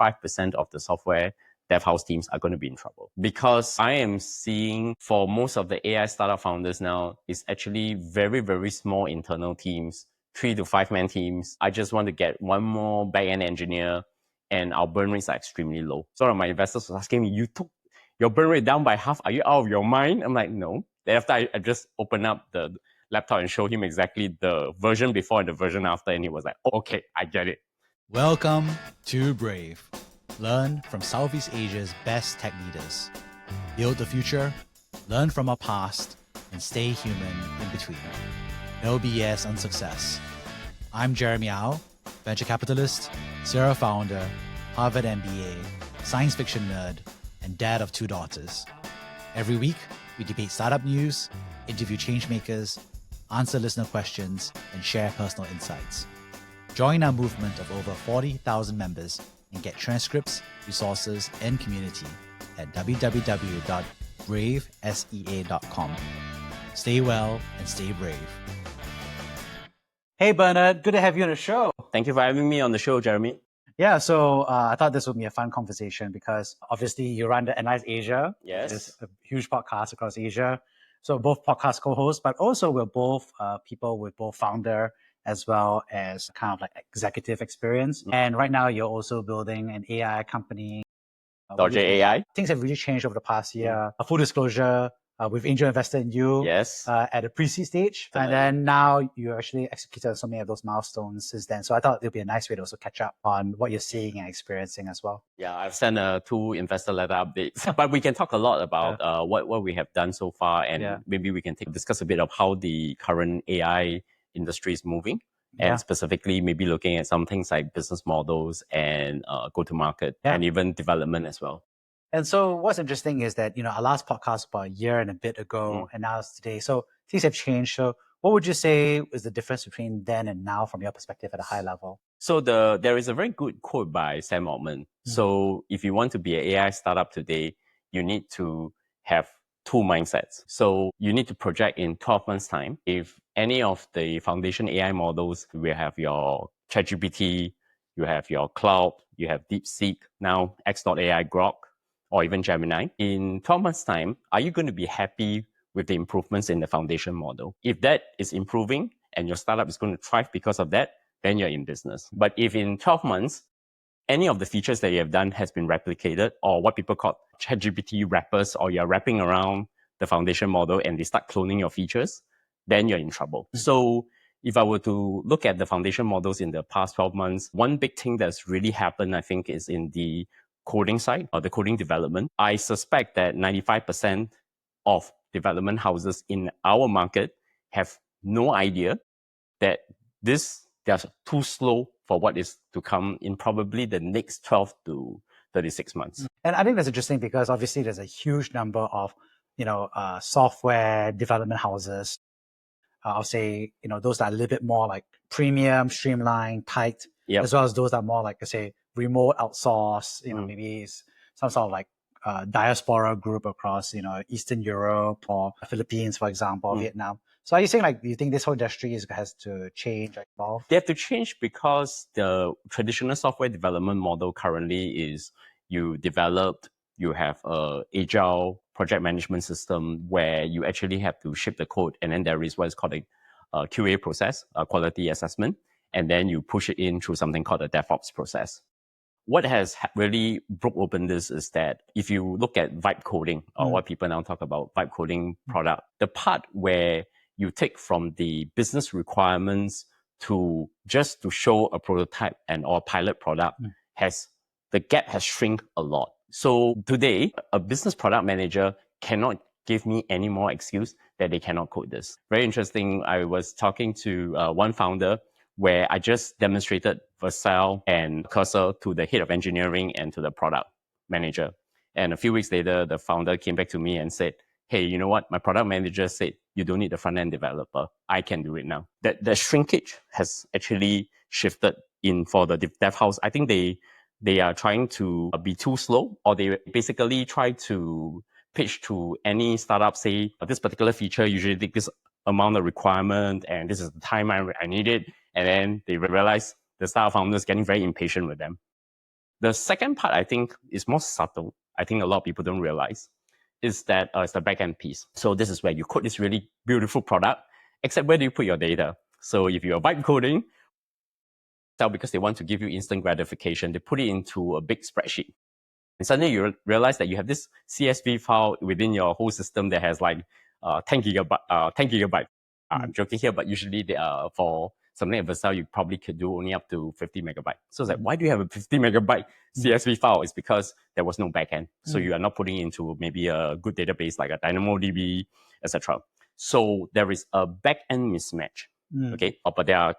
5% of the software dev house teams are going to be in trouble. Because I am seeing for most of the AI startup founders now, it's actually very, very small internal teams, 3 to 5 man teams. I just want to get one more backend engineer and our burn rates are extremely low. So my investors were asking me, you took your burn rate down by half. Are you out of your mind? I'm like, no. Then after I just opened up the laptop and showed him exactly the version before and the version after. And he was like, oh, okay, I get it. Welcome to Brave. Learn from Southeast Asia's best tech leaders. Build the future, learn from our past, and stay human in between. No BS on success. I'm Jeremy Au, venture capitalist, Sierra founder, Harvard MBA, science fiction nerd, and dad of 2 daughters. Every week, we debate startup news, interview changemakers, answer listener questions, and share personal insights. Join our movement of over 40,000 members and get transcripts, resources, and community at www.bravesea.com. Stay well and stay brave. Hey, Bernard, good to have you on the show. Thank you for having me on the show, Jeremy. Yeah, so I thought this would be a fun conversation because obviously you run the Analyse Asia. Yes. It's a huge podcast across Asia. So both podcast co-hosts, but also we're both people with both founder as well as kind of like executive experience. Mm-hmm. And right now you're also building an AI company. Dorje AI. Things have really changed over the past year. Mm-hmm. Full disclosure, we've angel invested in you at a pre-seed stage. Definitely. And then now you actually executed so many of those milestones since then. So I thought it would be a nice way to also catch up on what you're seeing and experiencing as well. Yeah, I've sent 2 investor letter updates. But we can talk a lot about what we have done so far. And maybe we can discuss a bit of how the current AI industry is moving. And specifically maybe looking at some things like business models and go-to-market and even development as well. And so what's interesting is that, our last podcast was about a year and a bit ago, and now it's today. So things have changed. So what would you say is the difference between then and now from your perspective at a high level? So there is a very good quote by Sam Altman. So if you want to be an AI startup today, you need to have 2 mindsets. So you need to project in 12 months time. If any of the foundation AI models, we have your ChatGPT, you have your Cloud, you have DeepSeek, now X.AI Grok, or even Gemini. In 12 months time, are you going to be happy with the improvements in the foundation model? If that is improving and your startup is going to thrive because of that, then you're in business. But if in 12 months, any of the features that you have done has been replicated, or what people call ChatGPT wrappers, or you're wrapping around the foundation model and they start cloning your features, then you're in trouble. So if I were to look at the foundation models in the past 12 months, one big thing that's really happened, I think, is in the coding side or the coding development. I suspect that 95% of development houses in our market have no idea that they're too slow for what is to come in probably the next 12 to 36 months. And I think that's interesting because obviously there's a huge number of, software development houses. I'll say, those that are a little bit more like premium, streamlined, tight, as well as those that are more like, I say, remote, outsourced, maybe it's some sort of like diaspora group across, Eastern Europe or Philippines, for example, or Vietnam. So are you saying do you think this whole industry has to change or evolve? They have to change because the traditional software development model currently is you have a agile project management system where you actually have to ship the code, and then there is what is called a QA process, a quality assessment, and then you push it in through something called a DevOps process. What has really broke open this is that if you look at vibe coding, or what people now talk about vibe coding product, the part where you take from the business requirements to just to show a prototype and or pilot product the gap has shrunk a lot. So today, a business product manager cannot give me any more excuse that they cannot code this. Very interesting. I was talking to one founder where I just demonstrated Vercel and Cursor to the head of engineering and to the product manager. And a few weeks later, the founder came back to me and said, hey, you know what? My product manager said, you don't need a front-end developer. I can do it now. The shrinkage has actually shifted in for the dev house. I think they are trying to be too slow, or they basically try to pitch to any startup, say, this particular feature usually takes this amount of requirement, and this is the time I need it. And then they realize the startup founders getting very impatient with them. The second part, I think, is more subtle. I think a lot of people don't realize is that it's the backend piece. So this is where you code this really beautiful product, except where do you put your data? So if you're vibe coding, because they want to give you instant gratification, they put it into a big spreadsheet. And suddenly you realize that you have this CSV file within your whole system that has like 10 gigabyte. I'm joking here, but usually they are for something like Vercel, you probably could do only up to 50 megabyte. So it's like, why do you have a 50 megabyte CSV file? It's because there was no backend. So you are not putting into maybe a good database like a DynamoDB, etc. So there is a backend mismatch. Okay, but there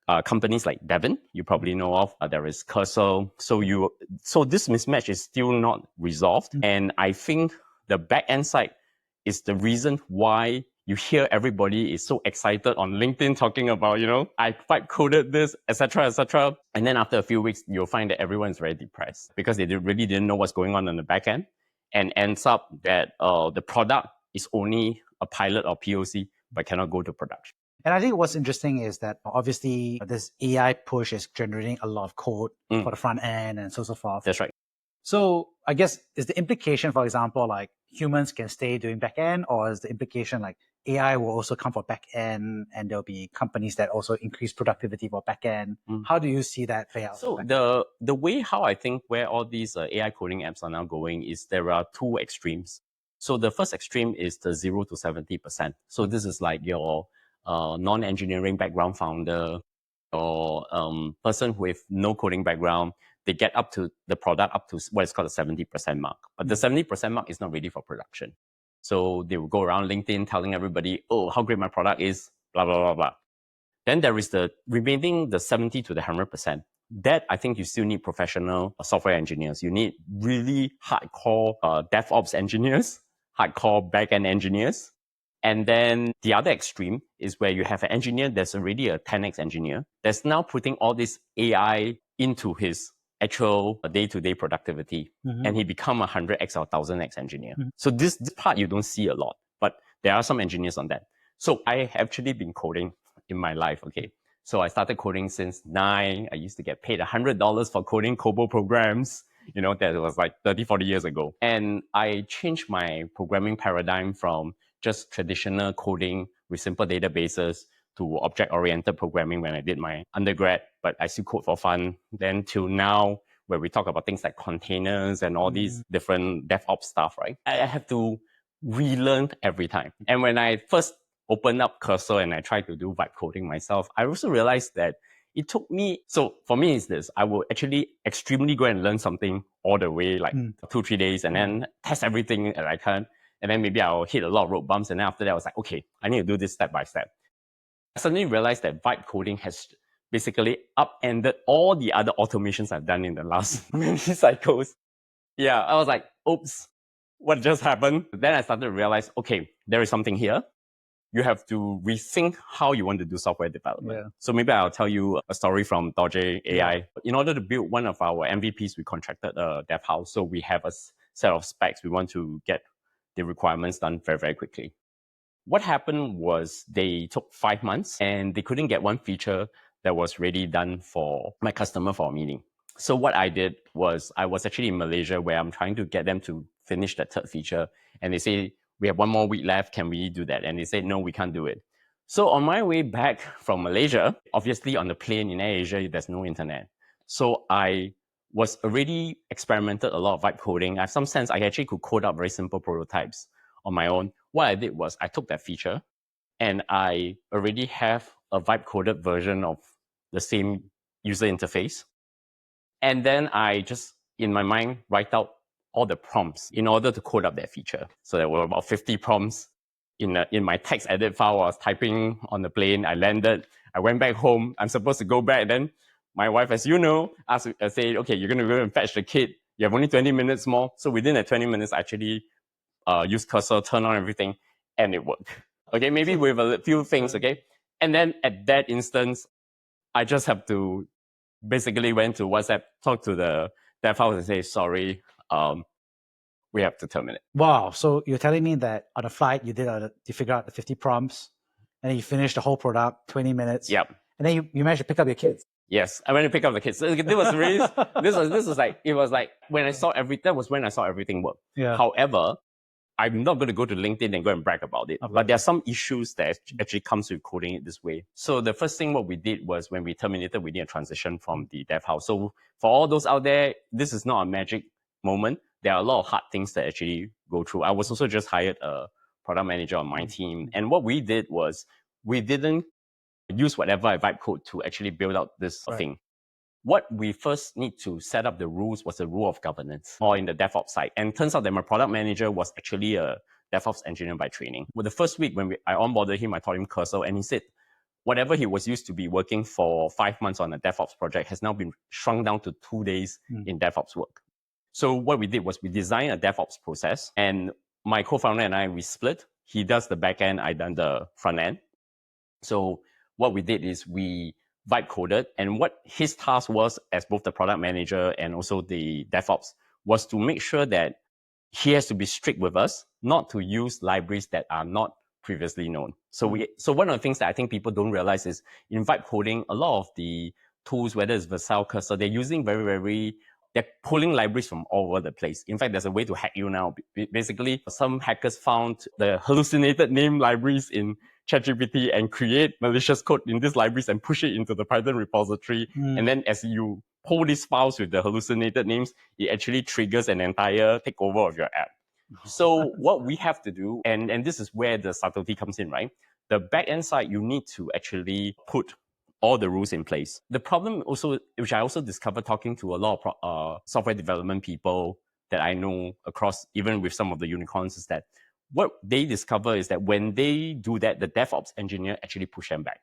are companies like Devon, you probably know of. There is Cursor. So this mismatch is still not resolved. And I think the back-end side is the reason why you hear everybody is so excited on LinkedIn talking about, I vibe coded this, etc., etc. And then after a few weeks, you'll find that everyone is very depressed because they really didn't know what's going on the back end, and ends up that the product is only a pilot or POC, but cannot go to production. And I think what's interesting is that obviously this AI push is generating a lot of code for the front end and so forth. That's right. So I guess is the implication, for example, like humans can stay doing back end, or is the implication like AI will also come for back end and there'll be companies that also increase productivity for back end? How do you see that play out? So the way how I think where all these AI coding apps are now going is there are two extremes. So the first extreme is the 0 to 70%. So this is like your non-engineering background founder or person with no coding background. They get up to the product up to what is called a 70% mark. But the 70% mark is not ready for production. So they will go around LinkedIn telling everybody, oh, how great my product is, blah, blah, blah, blah. Then there is the remaining, the 70 to the 100%. That I think you still need professional software engineers. You need really hardcore DevOps engineers, hardcore backend engineers. And then the other extreme is where you have an engineer that's already a 10x engineer that's now putting all this AI into his actual day-to-day productivity. And he become a 100x or 1000x engineer. So this part you don't see a lot, but there are some engineers on that. So I have actually been coding in my life, okay? So I started coding since 9. I used to get paid $100 for coding COBOL programs. That was like 30, 40 years ago. And I changed my programming paradigm from just traditional coding with simple databases to object-oriented programming when I did my undergrad, but I still code for fun. Then till now, where we talk about things like containers and all these different DevOps stuff, right? I have to relearn every time. And when I first opened up Cursor and I tried to do vibe coding myself, I also realized that it took me, so for me it's this, I will actually extremely go and learn something all the way, like 2-3 days, and then test everything that I can. And then maybe I'll hit a lot of road bumps. And then after that, I was like, okay, I need to do this step by step. I suddenly realized that vibe coding has basically upended all the other automations I've done in the last many cycles. Yeah, I was like, oops, what just happened? Then I started to realize, okay, there is something here. You have to rethink how you want to do software development. Yeah. So maybe I'll tell you a story from Dorje AI. Yeah. In order to build one of our MVPs, we contracted a dev house. So we have a set of specs. We want to get the requirements done very, very quickly. What happened was they took 5 months and they couldn't get one feature that was ready done for my customer for a meeting. So what I did was I was actually in Malaysia where I'm trying to get them to finish that third feature. And they say, we have 1 more week left. Can we do that? And they said, no, we can't do it. So on my way back from Malaysia, obviously on the plane in Air Asia, there's no internet. So I was already experimented a lot of vibe coding. I have some sense I actually could code up very simple prototypes on my own. What I did was I took that feature and I already have a vibe coded version of the same user interface. And then I just, in my mind, write out all the prompts in order to code up that feature. So there were about 50 prompts in my text edit file. I was typing on the plane. I landed. I went back home. I'm supposed to go back. Then my wife, as you know, said, okay, you're going to go and fetch the kid. You have only 20 minutes more. So within that 20 minutes, I actually use Cursor, turn on everything, and it worked. Okay, maybe with a few things, okay? And then at that instance, I just have to basically went to WhatsApp, talk to the dev house and say, sorry, we have to terminate. Wow. So you're telling me that on a flight, you figure out the 50 prompts and then you finish the whole product, 20 minutes. Yep. And then you managed to pick up your kids. Yes, I went to pick up the kids. So this was really, this was like, it was like when I saw that was when I saw everything work. Yeah. However, I'm not going to go to LinkedIn and go and brag about it. But there are some issues that actually comes with coding it this way. So the first thing what we did was when we terminated, we need a transition from the dev house. So for all those out there, this is not a magic moment. There are a lot of hard things that actually go through. I was also just hired a product manager on my team. And what we did was we didn't use whatever I vibe code to actually build out this thing. What we first need to set up the rules was a rule of governance, or in the DevOps side. And turns out that my product manager was actually a DevOps engineer by training. Well, the first week when I onboarded him, I taught him Cursor, and he said whatever he was used to be working for 5 months on a DevOps project has now been shrunk down to 2 days in DevOps work. So what we did was we designed a DevOps process, and my co-founder and I, we split. He does the backend, I done the front end. So what we did is we vibe coded, and what his task was as both the product manager and also the DevOps was to make sure that he has to be strict with us, not to use libraries that are not previously known. So so one of the things that I think people don't realize is in vibe coding, a lot of the tools, whether it's Vercel, Cursor, they're using they're pulling libraries from all over the place. In fact, there's a way to hack you now. Basically, some hackers found the hallucinated name libraries in ChatGPT and create malicious code in these libraries and push it into the Python repository. And then as you pull these files with the hallucinated names, it actually triggers an entire takeover of your app. So what we have to do, and this is where the subtlety comes in, right? The backend side, you need to actually put all the rules in place. The problem also, which I also discovered talking to a lot of software development people that I know across, even with some of the unicorns, is that what they discover is that when they do that, the DevOps engineer actually push them back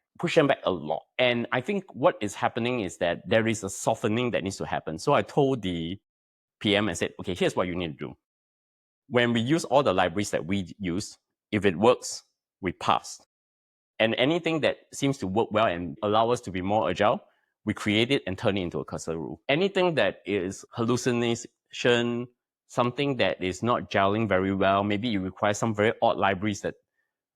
a lot. And I think what is happening is that there is a softening that needs to happen. So I told the PM and said, okay, here's what you need to do. When we use all the libraries that we use, if it works, we pass. And anything that seems to work well and allow us to be more agile, we create it and turn it into a cursor rule. Anything that is hallucination, something that is not gelling very well, maybe you require some very odd libraries, that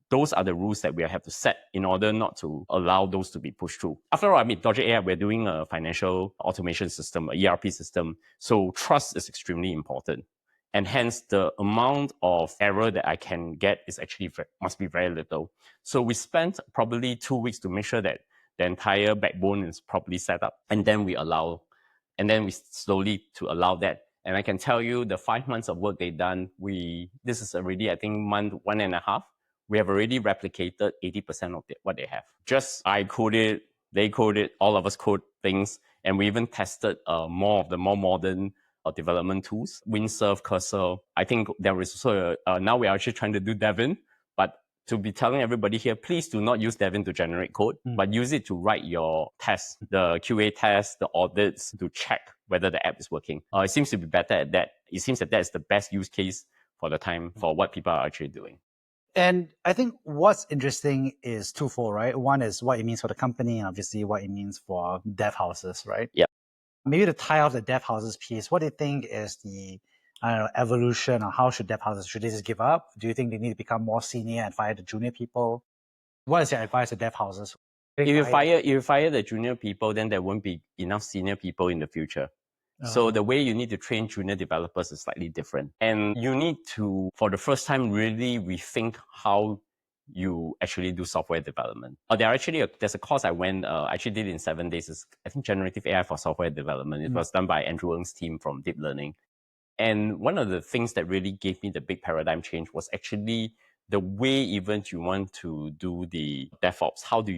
those are the rules that we have to set in order not to allow those to be pushed through. After all, I mean, Dorje AI, we're doing a financial automation system, a ERP system. So trust is extremely important. And hence the amount of error that I can get is actually must be very little. So we spent probably 2 weeks to make sure that the entire backbone is properly set up. And then we slowly to allow that. And I can tell you the 5 months of work they've done, this is already, I think, month 1.5. We have already replicated 80% of what they have. Just I coded, they coded, all of us code things. And we even tested more of the more modern development tools, Windsurf, Cursor. I think there is also, now we are actually trying to do Devin, but to be telling everybody here, please do not use Devin to generate code, but use it to write your tests, the QA tests, the audits, to check whether the app is working. It seems to be better at that. It seems that is the best use case for the time for what people are actually doing. And I think what's interesting is twofold, right? One is what it means for the company, and obviously what it means for dev houses, right? Yeah. Maybe to tie off the dev houses piece, what do you think is the evolution, or how should dev houses, should they just give up? Do you think they need to become more senior and fire the junior people? What is your advice to dev houses? If you fire the junior people, then there won't be enough senior people in the future. So the way you need to train junior developers is slightly different. And you need to, for the first time, really rethink how you actually do software development. There's a course I actually did in 7 days. It's, I think, generative AI for software development. It was done by Andrew Ng's team from Deep Learning. And one of the things that really gave me the big paradigm change was actually the way even you want to do the DevOps. How do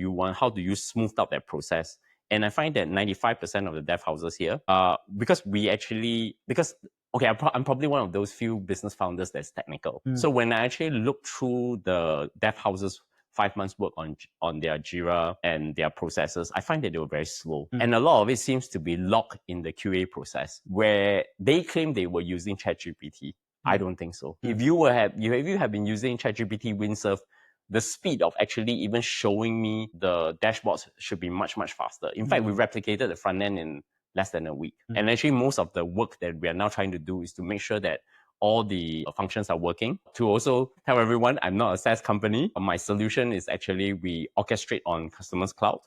you smooth out that process? And I find that 95% of the dev houses here, because I'm probably one of those few business founders that's technical. So when I actually look through the dev houses 5 months work on their JIRA and their processes, I find that they were very slow. And a lot of it seems to be locked in the QA process, where they claim they were using ChatGPT. I don't think so. If you have been using ChatGPT, Windsurf, the speed of actually even showing me the dashboards should be much, much faster. In fact, we replicated the front end in less than a week. And actually, most of the work that we are now trying to do is to make sure that all the functions are working. To also tell everyone, I'm not a SaaS company. My solution is actually we orchestrate on customers' cloud.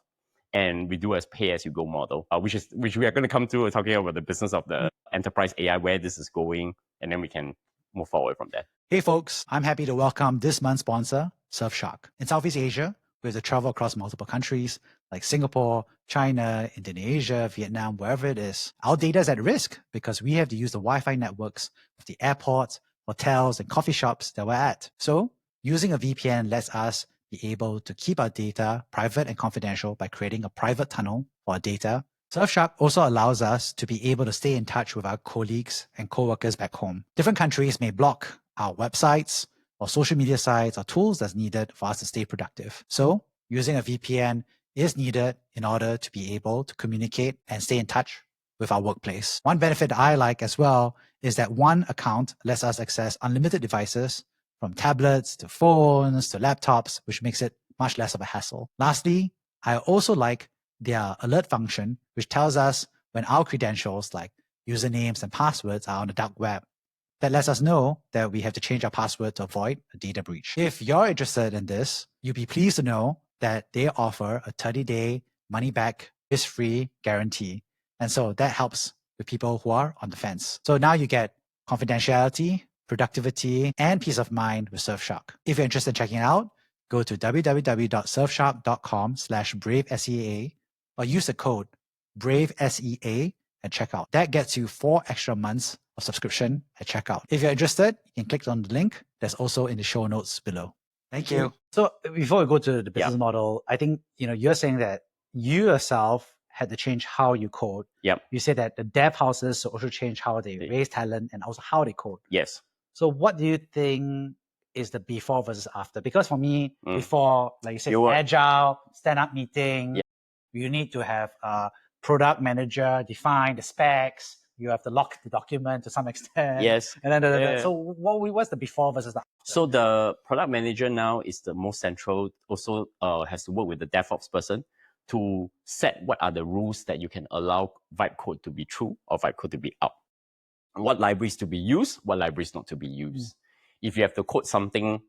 and we do a pay-as-you-go model, which we are going to come to talking about the business of the enterprise AI, where this is going, and then we can move forward from there. Hey folks, I'm happy to welcome this month's sponsor, Surfshark. In Southeast Asia, we have to travel across multiple countries like Singapore, China, Indonesia, Vietnam, wherever it is. Our data is at risk because we have to use the Wi-Fi networks of the airports, hotels, and coffee shops that we're at. So using a VPN lets us be able to keep our data private and confidential by creating a private tunnel for our data. Surfshark also allows us to be able to stay in touch with our colleagues and co-workers back home. Different countries may block our websites or social media sites or tools that's needed for us to stay productive. So using a VPN is needed in order to be able to communicate and stay in touch with our workplace. One benefit I like as well is that one account lets us access unlimited devices from tablets to phones to laptops, which makes it much less of a hassle. Lastly, I also like their alert function, which tells us when our credentials like usernames and passwords are on the dark web. That lets us know that we have to change our password to avoid a data breach. If you're interested in this, you'll be pleased to know that they offer a 30-day money-back, risk-free guarantee. And so that helps with people who are on the fence. So now you get confidentiality, productivity, and peace of mind with Surfshark. If you're interested in checking it out, go to www.surfshark.com/bravesea or use the code BRAVESEA at checkout. That gets you 4 extra months of subscription at checkout. If you're interested, you can click on the link that's also in the show notes below. Thank you. So before we go to the business model, I think you're saying that you yourself had to change how you code. Yep. You said that the dev houses also change how they raise talent and also how they code. Yes. So what do you think is the before versus after? Because for me, before, like you said, agile, stand-up meeting, you need to have a product manager define the specs. You have to lock the document to some extent. Yes. And then so what's the before versus the after? So the product manager now is the most central, also has to work with the DevOps person to set what are the rules that you can allow vibe code to be true or vibe code to be out. What libraries to be used, what libraries not to be used. If you have to code something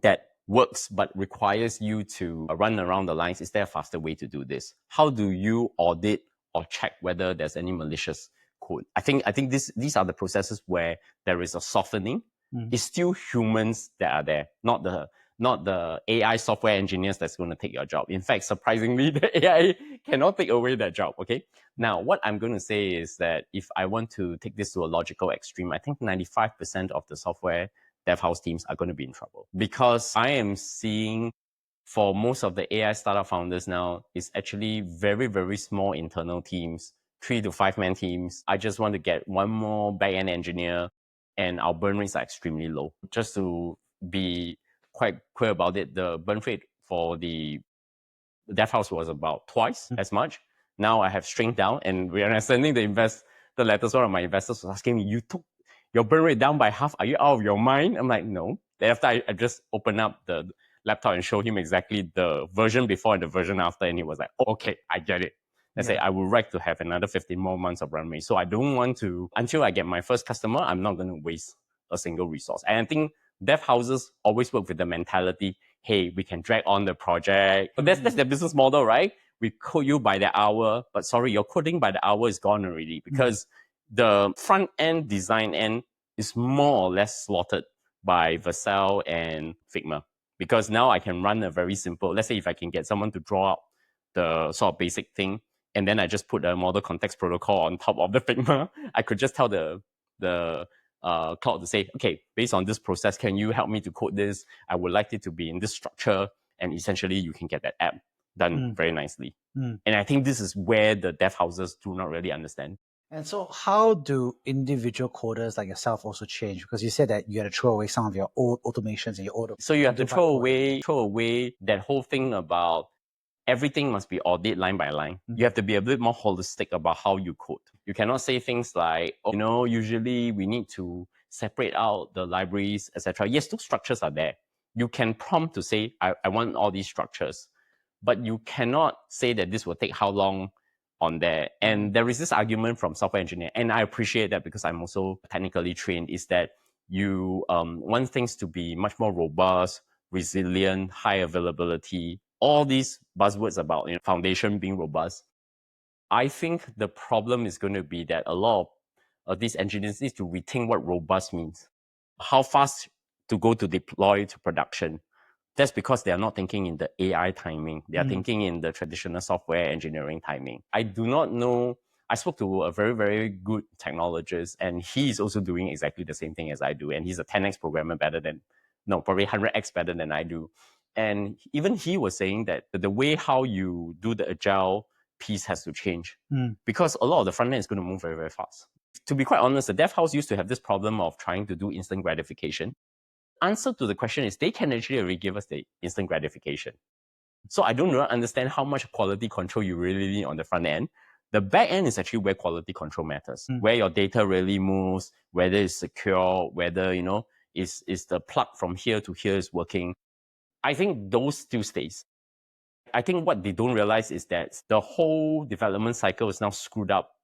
that works but requires you to run around the lines, is there a faster way to do this? How do you audit or check whether there's any malicious code? I think these are the processes where there is a softening. It's still humans that are there, not the AI software engineers that's going to take your job. In fact, surprisingly, the AI cannot take away that job, okay? Now, what I'm going to say is that if I want to take this to a logical extreme, I think 95% of the software dev house teams are going to be in trouble. Because I am seeing for most of the AI startup founders now, it's actually very, very small internal teams, 3 to 5 man teams. I just want to get one more backend engineer, and our burn rates are extremely low. Just to be quite clear about it, the burn rate for the dev house was about twice as much. Now I have shrink down, and we are sending the letters. One of my investors was asking me, "You took your burn rate down by half. Are you out of your mind?" I'm like, "No." Then after I just opened up the laptop and showed him exactly the version before and the version after, and he was like, "Oh, okay, I get it." I say, I would like to have another 15 more months of run rate. So I don't want to, until I get my first customer, I'm not going to waste a single resource. And I think dev houses always work with the mentality, hey, we can drag on the project. But that's their business model, right? We code you by the hour, but sorry, your coding by the hour is gone already because the front end design end is more or less slaughtered by Vercel and Figma. Because now I can run a very simple, let's say if I can get someone to draw out the sort of basic thing, and then I just put a model context protocol on top of the Figma, I could just tell the cloud to say, okay, based on this process, can you help me to code this? I would like it to be in this structure. And essentially, you can get that app done very nicely. And I think this is where the dev houses do not really understand. And so how do individual coders like yourself also change? Because you said that you had to throw away some of your old automations and your old... So you have to throw away that whole thing about everything must be audit line by line. You have to be a bit more holistic about how you code. You cannot say things like, usually we need to separate out the libraries, etc. Yes, those structures are there. You can prompt to say, I want all these structures, but you cannot say that this will take how long on there. And there is this argument from software engineer, and I appreciate that because I'm also technically trained, is that you want things to be much more robust, resilient, high availability, all these buzzwords about foundation being robust. I think the problem is going to be that a lot of these engineers need to rethink what robust means. How fast to go to deploy to production. That's because they are not thinking in the AI timing. They are thinking in the traditional software engineering timing. I do not know. I spoke to a very, very good technologist, and he's also doing exactly the same thing as I do. And he's a 10x programmer probably 100x better than I do. And even he was saying that the way how you do the agile piece has to change because a lot of the front end is going to move very, very fast. To be quite honest, the dev house used to have this problem of trying to do instant gratification. Answer to the question is they can actually already give us the instant gratification. So I don't really understand how much quality control you really need on the front end. The back end is actually where quality control matters, where your data really moves, whether it's secure, whether, is the plug from here to here is working. I think those still stays. I think what they don't realize is that the whole development cycle is now screwed up,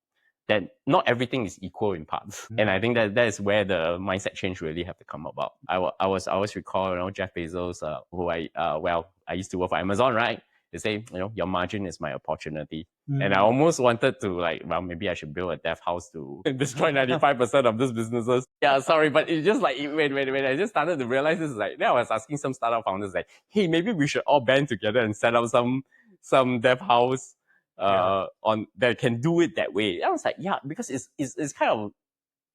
that not everything is equal in parts. And I think that is where the mindset change really have to come about. I always recall, Jeff Bezos, who I used to work for Amazon, right? They say, your margin is my opportunity. And I almost wanted to maybe I should build a dev house to destroy 95% of these businesses. Yeah, sorry, but it's just when I just started to realize this, then I was asking some startup founders hey, maybe we should all band together and set up some dev house on that can do it that way. I was because it's kind of,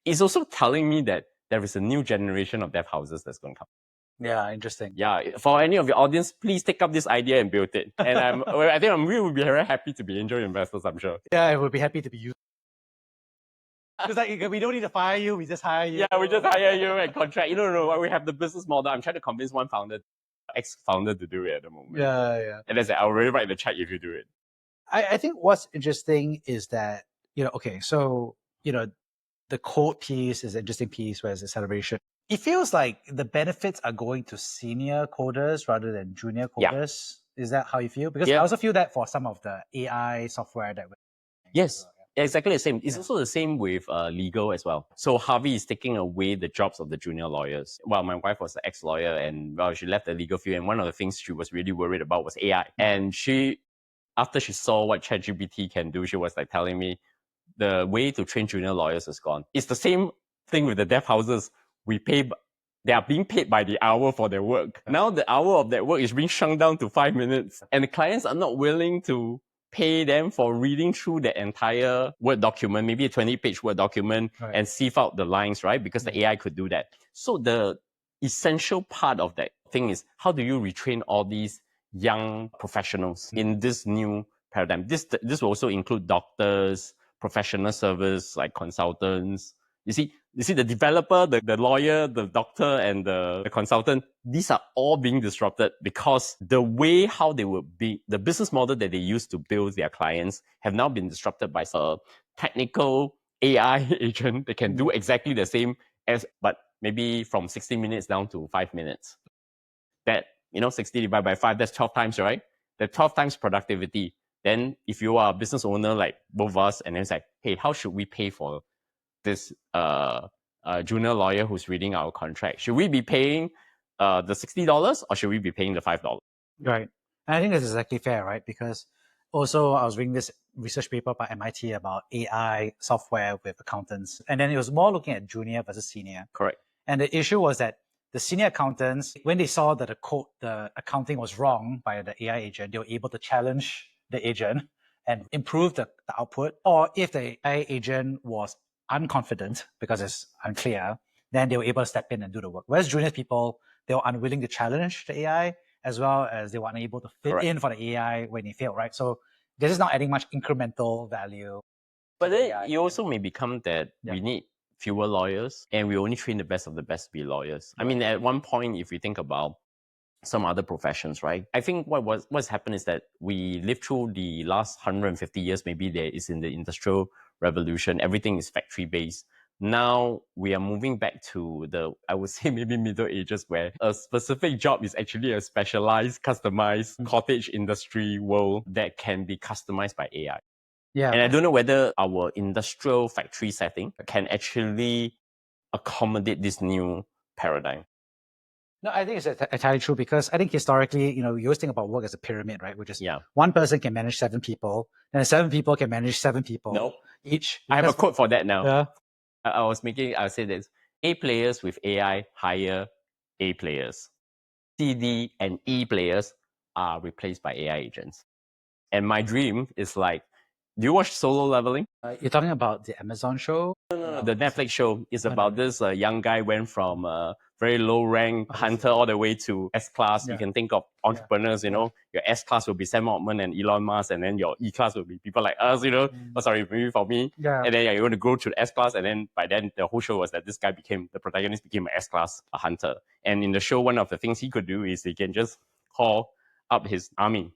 it's also telling me that there is a new generation of dev houses that's going to come. Yeah, interesting. Yeah, for any of your audience, please take up this idea and build it. And I think we would be very happy to be angel investors, I'm sure. Yeah, I would be happy to be used. Because we don't need to fire you, we just hire you. Yeah, we just hire you and contract. We have the business model. I'm trying to convince one ex-founder to do it at the moment. Yeah. And they say, I'll really write the check if you do it. I think what's interesting is that, so, the code piece is an interesting piece, whereas the celebration, it feels like the benefits are going to senior coders rather than junior coders. Yeah. Is that how you feel? Because I also feel that for some of the AI software that we're Yes. Exactly the same. It's also the same with legal as well. So Harvey is taking away the jobs of the junior lawyers. Well, my wife was an ex-lawyer and she left the legal field. And one of the things she was really worried about was AI. And after she saw what ChatGPT can do, she was telling me the way to train junior lawyers is gone. It's the same thing with the dev houses. They are being paid by the hour for their work. Now the hour of that work is being shrunk down to 5 minutes. And the clients are not willing to pay them for reading through the entire Word document, maybe a 20-page Word document, and sieve out the lines, right? Because the AI could do that. So the essential part of that thing is, how do you retrain all these young professionals in this new paradigm? This will also include doctors, professional service like consultants. You see the developer, the lawyer, the doctor, and the consultant, these are all being disrupted because the way how they would be, the business model that they use to build their clients have now been disrupted by a technical AI agent that can do exactly the same but maybe from 60 minutes down to 5 minutes. That, 60 divided by 5, that's 12 times, right? That 12 times productivity. Then if you are a business owner like both of us, and then it's hey, how should we pay for this junior lawyer who's reading our contract? Should we be paying the $60 or should we be paying the $5? Right. And I think that's exactly fair, right? Because also I was reading this research paper by MIT about AI software with accountants. And then it was more looking at junior versus senior. Correct. And the issue was that the senior accountants, when they saw that the accounting was wrong by the AI agent, they were able to challenge the agent and improve the output. Or if the AI agent was unconfident because it's unclear, then they were able to step in and do the work. Whereas junior people, they were unwilling to challenge the AI, as well as they were unable to fit in for the AI when they failed, right? So this is not adding much incremental value. But then you also may become that we need fewer lawyers and we only train the best of the best to be lawyers. I mean, at one point, if we think about some other professions, right? I think what's happened is that we lived through the last 150 years, maybe there is in the industrial revolution, everything is factory based. Now we are moving back to I would say maybe Middle Ages, where a specific job is actually a specialized, customized cottage industry world that can be customized by AI. Yeah. And I don't know whether our industrial factory setting can actually accommodate this new paradigm. No, I think it's entirely true because I think historically, you always think about work as a pyramid, right? Which is one person can manage 7 people, and 7 people can manage 7 people. Nope. Each. I have a quote for that now. Yeah. I'll say this. A players with AI hire A players. C, D, and E players are replaced by AI agents. And my dream is like, do you watch Solo Leveling? You're talking about the Amazon show? No, the Netflix show is about this young guy went from very low rank hunter all the way to S class. You can think of entrepreneurs, your S class will be Sam Altman and Elon Musk, and then your E class will be people like us, Oh, sorry, maybe for me. And then you want to grow to the S class, and then by then the whole show was that this guy the protagonist became an S class hunter. And in the show, one of the things he could do is he can just call up his army,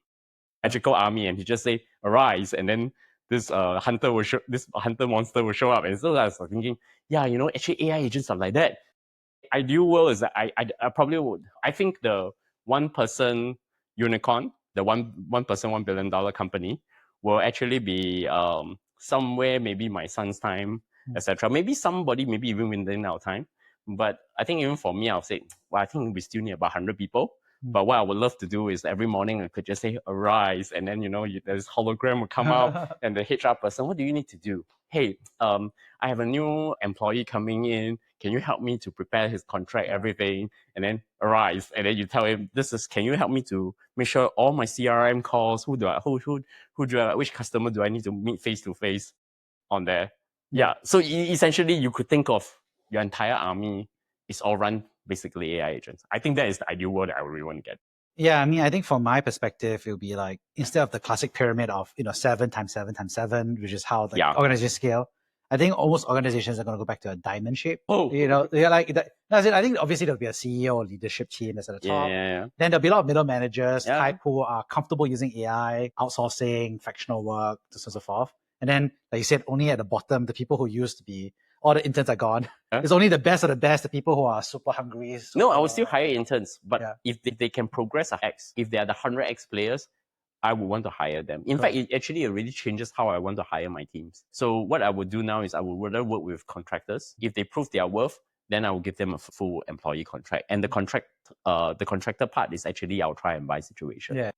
magical army, and he just say, arise, and then this hunter monster will show up. And so I was thinking, actually AI agents are like that. Ideal world is that I probably would. I think the 1% unicorn, the one person $1 billion company, will actually be somewhere maybe my son's time, etc. Maybe somebody, maybe even within our time. But I think even for me, I'll say, well, I think we still need about 100 people. But what I would love to do is every morning I could just say, arise. And then, this hologram will come up and the HR person, what do you need to do? Hey, I have a new employee coming in. Can you help me to prepare his contract, everything? And then arise. And then you tell him, can you help me to make sure all my CRM calls, which customer do I need to meet face to face on there? Yeah. So essentially you could think of your entire army is all run basically AI agents. I think that is the ideal world that I really want to get. Yeah, I mean, I think from my perspective, it would be like, instead of the classic pyramid of, 7 times 7 times 7, which is how the organization scale, I think almost organizations are going to go back to a diamond shape. Oh, they're like, that's it. I think obviously there'll be a CEO or leadership team that's at the top. Then there'll be a lot of middle managers type who are comfortable using AI, outsourcing, fractional work, so on and so forth. And then, like you said, only at the bottom, the people who used to be, all the interns are gone. It's only the best of the best, the people who are super hungry. No, I will still hire interns, but if they can progress a X, if they are the 100X players, I would want to hire them. In fact, it actually really changes how I want to hire my teams. So what I would do now is I would rather work with contractors. If they prove their worth, then I will give them a full employee contract. And the contractor part is actually our try and buy situation. Yeah.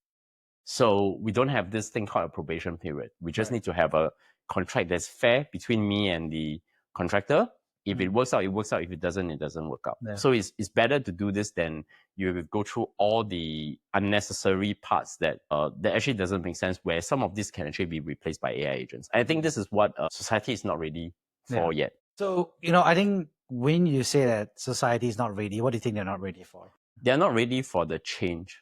So we don't have this thing called a probation period. We just need to have a contract that's fair between me and the contractor. If it works out, it works out. If it doesn't work out. Yeah. So it's better to do this than you go through all the unnecessary parts that actually doesn't make sense, where some of this can actually be replaced by AI agents. I think this is what society is not ready for yet. So, I think when you say that society is not ready, what do you think they're not ready for? They're not ready for the change.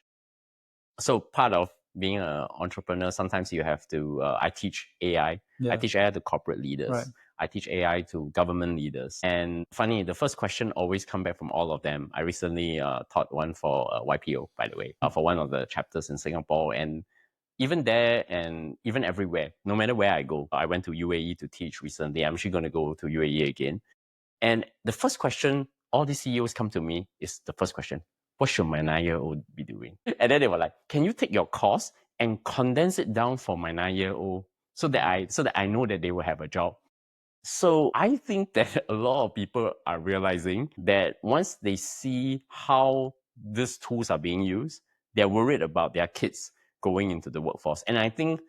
So part of being an entrepreneur, sometimes you have to, I teach AI. I teach AI to corporate leaders. Right. I teach AI to government leaders. And funny, the first question always come back from all of them. I recently taught one for YPO, by the way, for one of the chapters in Singapore. And even there and even everywhere, no matter where I go, I went to UAE to teach recently. I'm actually going to go to UAE again. And the first question, all the CEOs come to me is the first question, what should my 9-year-old be doing? And then they were like, can you take your course and condense it down for my 9-year-old so that I know that they will have a job? So I think that a lot of people are realizing that once they see how these tools are being used, they're worried about their kids going into the workforce. And I think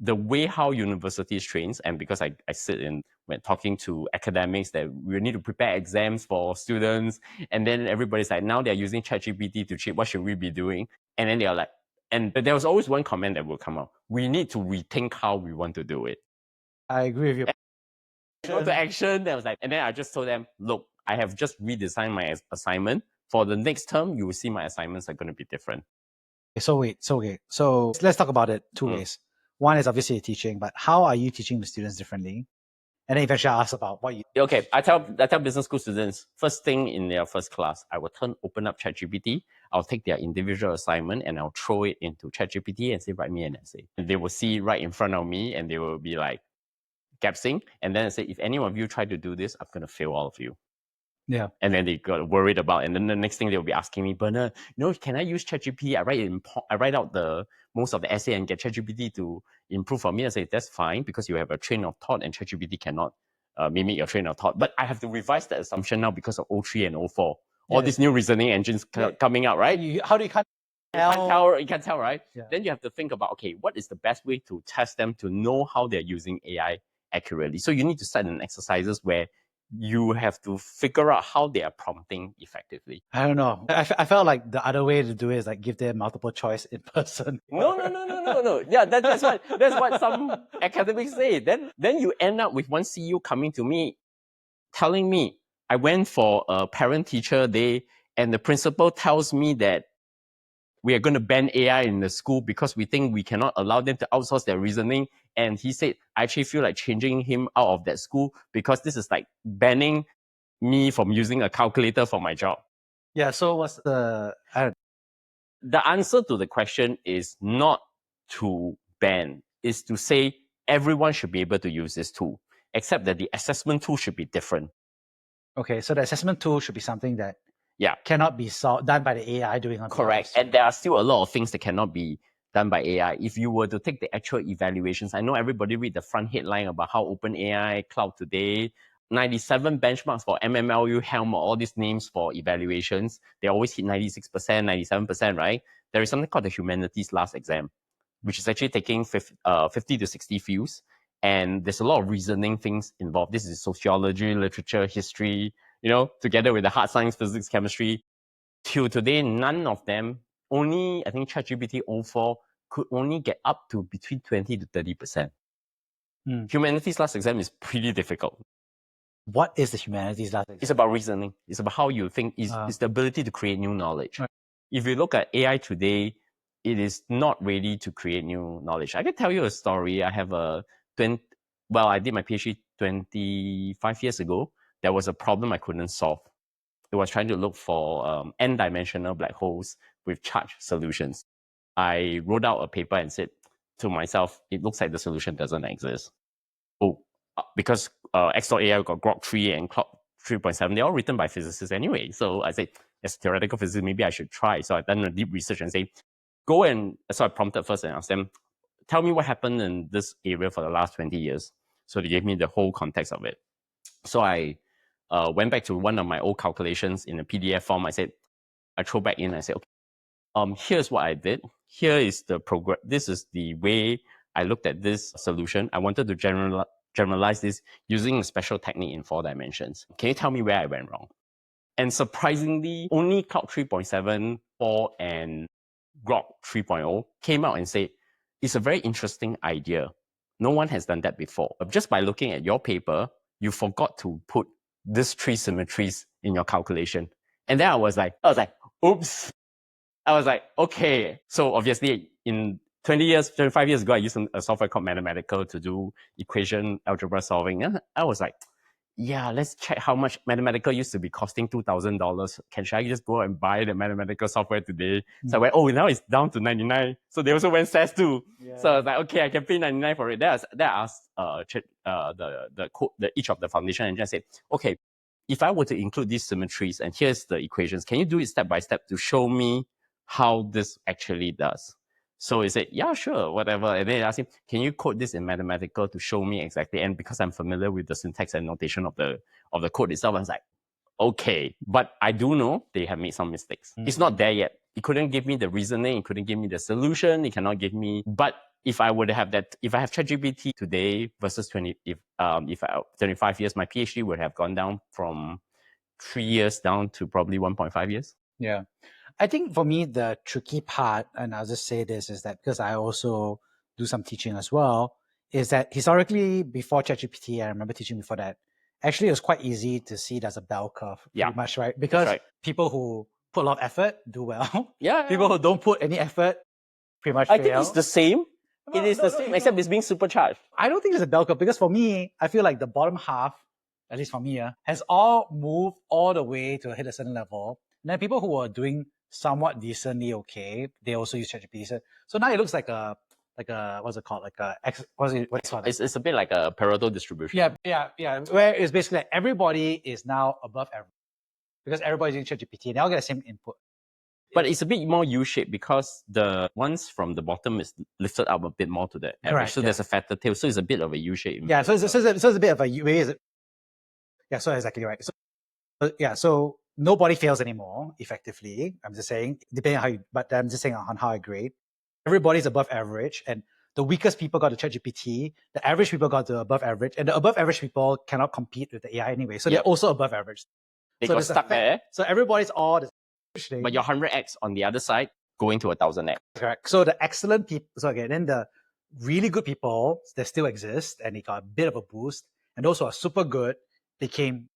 the way how universities trains, and because I sit in when talking to academics that we need to prepare exams for students, and then everybody's like, now they're using ChatGPT to cheat, what should we be doing? And then they're like, and there was always one comment that will come out, we need to rethink how we want to do it. I agree with you. Go to action. I was like, and then I just told them, look, I have just redesigned my assignment. For the next term, you will see my assignments are going to be different. So let's talk about it two ways. One is obviously teaching, but how are you teaching the students differently? And then eventually I ask about what you... Okay, I tell business school students, first thing in their first class, I will open up ChatGPT. I'll take their individual assignment and I'll throw it into ChatGPT and say, write me an essay. And they will see right in front of me and they will be like, gapsing. And then I say, if any of you try to do this, I'm going to fail all of you. Yeah. And then they got worried about, and then the next thing they'll be asking me, Bernard, can I use ChatGPT? I write out most of the essay and get ChatGPT to improve for me. I say, that's fine because you have a train of thought and ChatGPT cannot mimic your train of thought. But I have to revise that assumption now because of O3 and O4. all these new reasoning engines coming out, right? How do you tell? You can't tell, right? Yeah. Then you have to think about, okay, what is the best way to test them to know how they're using AI accurately? So you need to set an exercises where you have to figure out how they are prompting effectively. I don't know. I felt like the other way to do it is like give them multiple choice in person. No. Yeah, that's what some academics say. Then you end up with one CEO coming to me, telling me, I went for a parent-teacher day, and the principal tells me that we are going to ban AI in the school because we think we cannot allow them to outsource their reasoning. And he said, I actually feel like changing him out of that school because this is like banning me from using a calculator for my job. Yeah, so what's the answer to the question is not to ban, is to say everyone should be able to use this tool, except that the assessment tool should be different. Okay, so the assessment tool should be something that yeah, cannot be done by the AI doing on correct. And there are still a lot of things that cannot be done by AI. If you were to take the actual evaluations, I know everybody read the front headline about how OpenAI, Cloud Today, 97 benchmarks for MMLU, Helm, all these names for evaluations. They always hit 96%, 97%, right? There is something called the humanities last exam, which is actually taking 50 to 60 fields. And there's a lot of reasoning things involved. This is sociology, literature, history, together with the hard science, physics, chemistry. Till today, none of them, only I think ChatGPT 04 could only get up to between 20 to 30%. Humanities last exam is pretty difficult. What is the humanities last exam? It's about reasoning. It's about how you think. It's the ability to create new knowledge. Right. If you look at AI today, it is not ready to create new knowledge. I can tell you a story. I have I did my PhD 25 years ago. There was a problem I couldn't solve. It was trying to look for n-dimensional black holes with charge solutions. I wrote out a paper and said to myself, it looks like the solution doesn't exist. Because X.AI got Grok 3 and Cloud 3.7, they're all written by physicists anyway. So I said, as theoretical physicist, maybe I should try. So I done a deep research and say, so I prompted first and asked them, tell me what happened in this area for the last 20 years. So they gave me the whole context of it. So I went back to one of my old calculations in a PDF form. I throw back in. I said, okay, here's what I did. Here is the program. This is the way I looked at this solution. I wanted to generalize this using a special technique in 4 dimensions. Can you tell me where I went wrong? And surprisingly, only Cloud 3.7, 4, and Grok 3.0 came out and said, it's a very interesting idea. No one has done that before. Just by looking at your paper, you forgot to put these 3 symmetries in your calculation. And then I was like, oops. I was like, okay. So obviously in 25 years ago, I used a software called Mathematical to do equation algebra solving. And I was like, yeah, let's check how much Mathematical used to be costing $2,000. Should I just go and buy the Mathematical software today? So I went, now it's down to 99. So they also went SaaS too. Yeah. So I was like, okay, I can pay 99 for it. Then I asked each of the foundation and just said, okay, if I were to include these symmetries and here's the equations, can you do it step by step to show me how this actually does? So he said, yeah, sure, whatever. And then I asked him, can you code this in Mathematical to show me exactly? And because I'm familiar with the syntax and notation of the code itself, I was like, okay. But I do know they have made some mistakes. It's not there yet. It couldn't give me the reasoning. It couldn't give me the solution. It cannot give me. But if I would have if I have ChatGPT today versus 25 years, my PhD would have gone down from 3 years down to probably 1.5 years. Yeah. I think for me, the tricky part, and I'll just say this, is that because I also do some teaching as well, is that historically, before ChatGPT, I remember teaching before that, actually it was quite easy to see there's a bell curve, pretty much, right? Because people who put a lot of effort do well. Yeah. People who don't put any effort pretty much fail. I think it's the same. It is the same, except it's being supercharged. I don't think there's a bell curve because for me, I feel like the bottom half, at least for me, has all moved all the way to hit a certain level. And then people who are doing somewhat decently okay, they also use ChatGPT. So now it looks like a what's it called? It's a bit like a Pareto distribution. Yeah. Where it's basically like everybody is now above average because everybody's using ChatGPT and they all get the same input. But it's a bit more U-shaped because the ones from the bottom is lifted up a bit more to the average. Correct, so there's a fatter tail. So it's a bit of a U-shape. Yeah, so it's a bit of a U. Yeah, so exactly right. So nobody fails anymore, effectively. I'm just saying, depending on how you, but I'm just saying on how I grade. Everybody's above average, and the weakest people got to ChatGPT, the average people got to above average, and the above average people cannot compete with the AI anyway. So they're also above average. They so got stuck there. So everybody's all the thing. But your 100x on the other side going to 1000x. Correct. So the excellent people, so again, then the really good people, they still exist and they got a bit of a boost. And those who are super good, they came,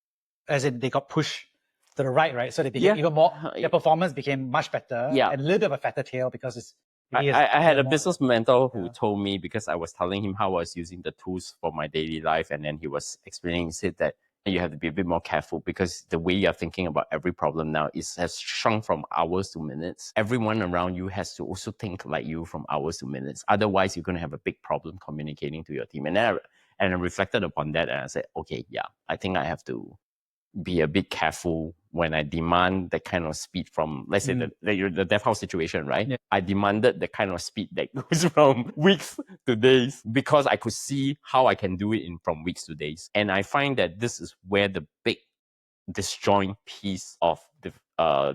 as in they got pushed to the right? So they became even more, their performance became much better and a little bit of a fatter tail because it's, I had a business mentor who told me, because I was telling him how I was using the tools for my daily life, and then he was explaining, he said that you have to be a bit more careful because the way you're thinking about every problem now has shrunk from hours to minutes. Everyone around you has to also think like you from hours to minutes. Otherwise, you're going to have a big problem communicating to your team. And then I reflected upon that and I said, okay, yeah, I think I have to be a bit careful when I demand that kind of speed from, let's say, the DevOps situation, right? Yeah. I demanded the kind of speed that goes from weeks to days because I could see how I can do it from weeks to days. And I find that this is where the big disjoint piece of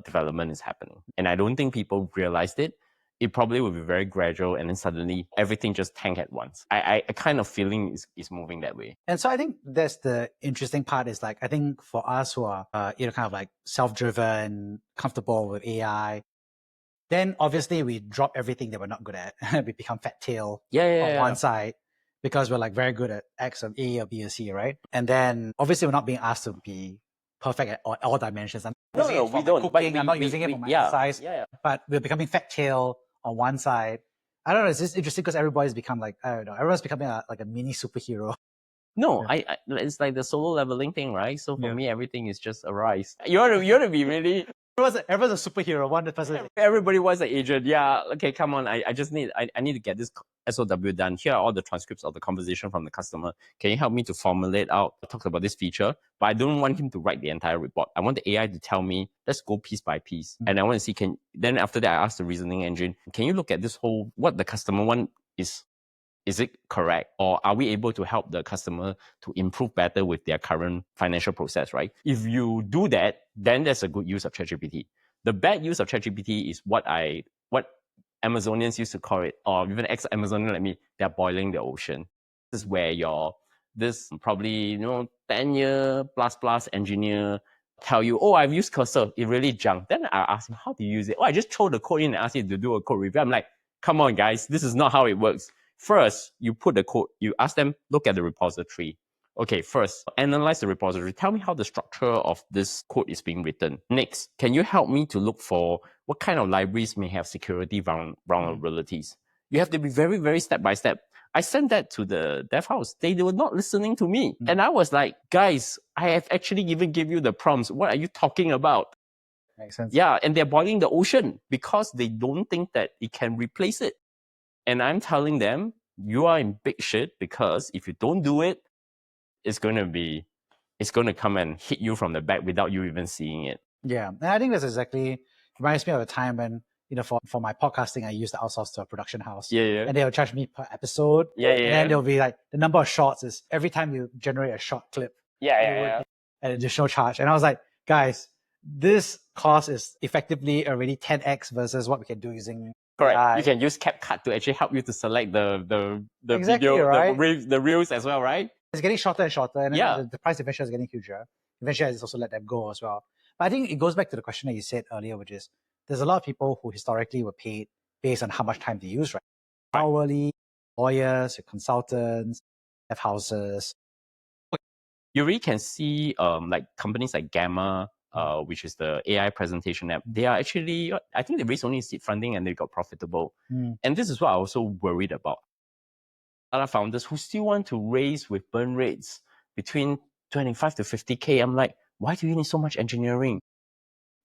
development is happening. And I don't think people realized it. It probably will be very gradual, and then suddenly everything just tank at once. I kind of feeling is moving that way. And so I think that's the interesting part is like, I think for us who are, kind of like self-driven, comfortable with AI, then obviously we drop everything that we're not good at. We become fat tail on one side because we're like very good at X or A or B or C, right? And then obviously we're not being asked to be perfect at all dimensions. No, we don't. Cooking, I'm not using it for my exercise. But we're becoming fat tail on one side. I don't know. It's just interesting because everybody's become like, I don't know, everyone's becoming like a mini superhero. No, it's like the solo leveling thing, right? So for me, everything is just a rise. You want to be really. Everyone's a superhero. One person. Everybody wants an agent. Yeah. Okay. Come on. I just need. I need to get this SOW done. Here are all the transcripts of the conversation from the customer. Can you help me to formulate out? Talk about this feature, but I don't want him to write the entire report. I want the AI to tell me. Let's go piece by piece, and I want to see. Then after that, I ask the reasoning engine. Can you look at this whole what the customer want is? Is it correct? Or are we able to help the customer to improve better with their current financial process, right? If you do that, then that's a good use of ChatGPT. The bad use of ChatGPT is what Amazonians used to call it, or even ex-Amazonian like me, they're boiling the ocean. This is where this probably, 10-year plus engineer tell you, oh, I've used Cursor, it really junk. Then I ask him, how do you use it? Oh, I just throw the code in and ask you to do a code review. I'm like, come on, guys, this is not how it works. First, you put the code, you ask them, look at the repository. Okay, first, analyze the repository. Tell me how the structure of this code is being written. Next, can you help me to look for what kind of libraries may have security vulnerabilities? You have to be very, very step by step. I sent that to the dev house. They were not listening to me. And I was like, guys, I have actually even give you the prompts. What are you talking about? Makes sense. Yeah, and they're boiling the ocean because they don't think that it can replace it. And I'm telling them, you are in big shit because if you don't do it, it's going to come and hit you from the back without you even seeing it. Yeah. And I think that's exactly, reminds me of a time when, for my podcasting, I used to outsource to a production house. Yeah. And they'll charge me per episode. Yeah. And then there'll be like, the number of shots is every time you generate a short clip. Yeah. An additional charge. And I was like, guys, this cost is effectively already 10x versus what we can do using Correct. AI. You can use CapCut to actually help you to select the exactly, video, right? the reels as well, right? It's getting shorter and shorter, and the price eventually is getting huger. Eventually, I just also let them go as well. But I think it goes back to the question that you said earlier, which is there's a lot of people who historically were paid based on how much time they use, right? Hourly, lawyers, consultants, dev houses. You really can see like companies like Gamma, which is the AI presentation app. They are actually, I think they raised only seed funding and they got profitable. And this is what I also worried about. Other founders who still want to raise with burn rates between 25 to 50K. I'm like, why do you need so much engineering?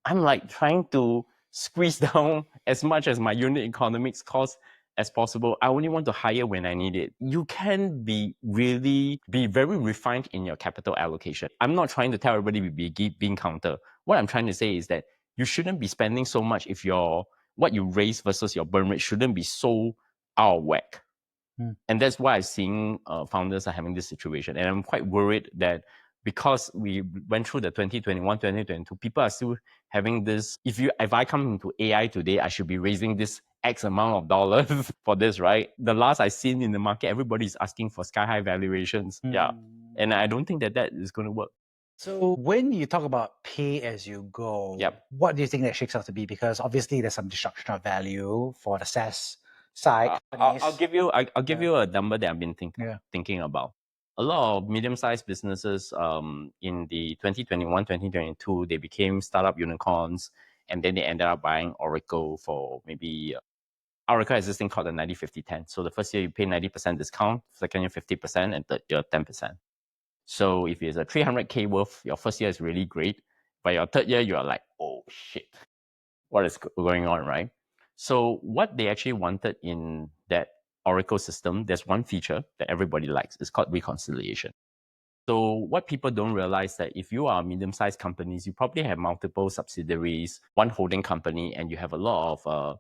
I'm like trying to squeeze down as much as my unit economics cost as possible. I only want to hire when I need it. You can be very refined in your capital allocation. I'm not trying to tell everybody to be bean counter. What I'm trying to say is that you shouldn't be spending so much if what you raise versus your burn rate shouldn't be so out of whack. And that's why I'm seeing founders are having this situation. And I'm quite worried that because we went through the 2021, 2022, people are still having this. If I come into AI today, I should be raising this X amount of dollars for this, right? The last I seen in the market, everybody's asking for sky high valuations. Yeah. And I don't think that is going to work. So when you talk about pay as you go, what do you think that shakes out to be? Because obviously there's some destruction of value for the SaaS side companies. I'll give you a number that I've been thinking about. A lot of medium-sized businesses in the 2021, 2022, they became startup unicorns, and then they ended up buying Oracle for maybe Oracle has this thing called the 90-50-10. So the first year you pay 90% discount, second year 50%, and third year 10%. So if it's a 300K worth, your first year is really great. But your third year, you are like, oh shit, what is going on, right? So what they actually wanted in that Oracle system, there's one feature that everybody likes. It's called reconciliation. So what people don't realize that if you are medium-sized companies, you probably have multiple subsidiaries, one holding company, and you have a lot of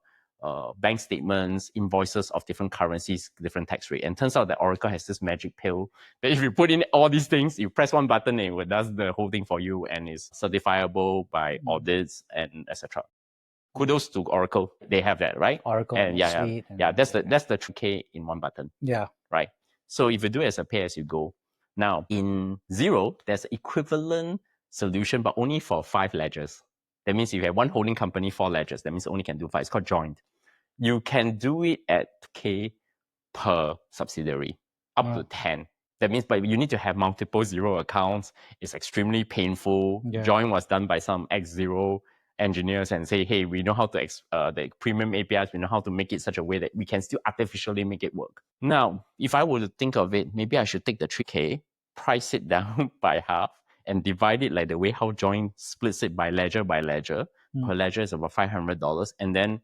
bank statements, invoices of different currencies, different tax rate. And turns out that Oracle has this magic pill that if you put in all these things, you press one button and it does the whole thing for you and is certifiable by audits and etc. Kudos to Oracle. They have that, right? Oracle and Suite. That's the 3K in one button. Yeah. Right. So if you do it as a pay as you go, now in Xero, there's an equivalent solution, but only for 5 ledgers. That means if you have one holding company, 4 ledgers. That means only can do 5. It's called joint. You can do it at K per subsidiary, up to 10. That means, but you need to have multiple Xero accounts. It's extremely painful. Join was done by some ex-Xero engineers and say, hey, we know how to, the premium APIs, we know how to make it such a way that we can still artificially make it work. Now, if I were to think of it, maybe I should take the 3K, price it down by half, and divide it like the way how Join splits it by ledger. Per ledger is about $500, and then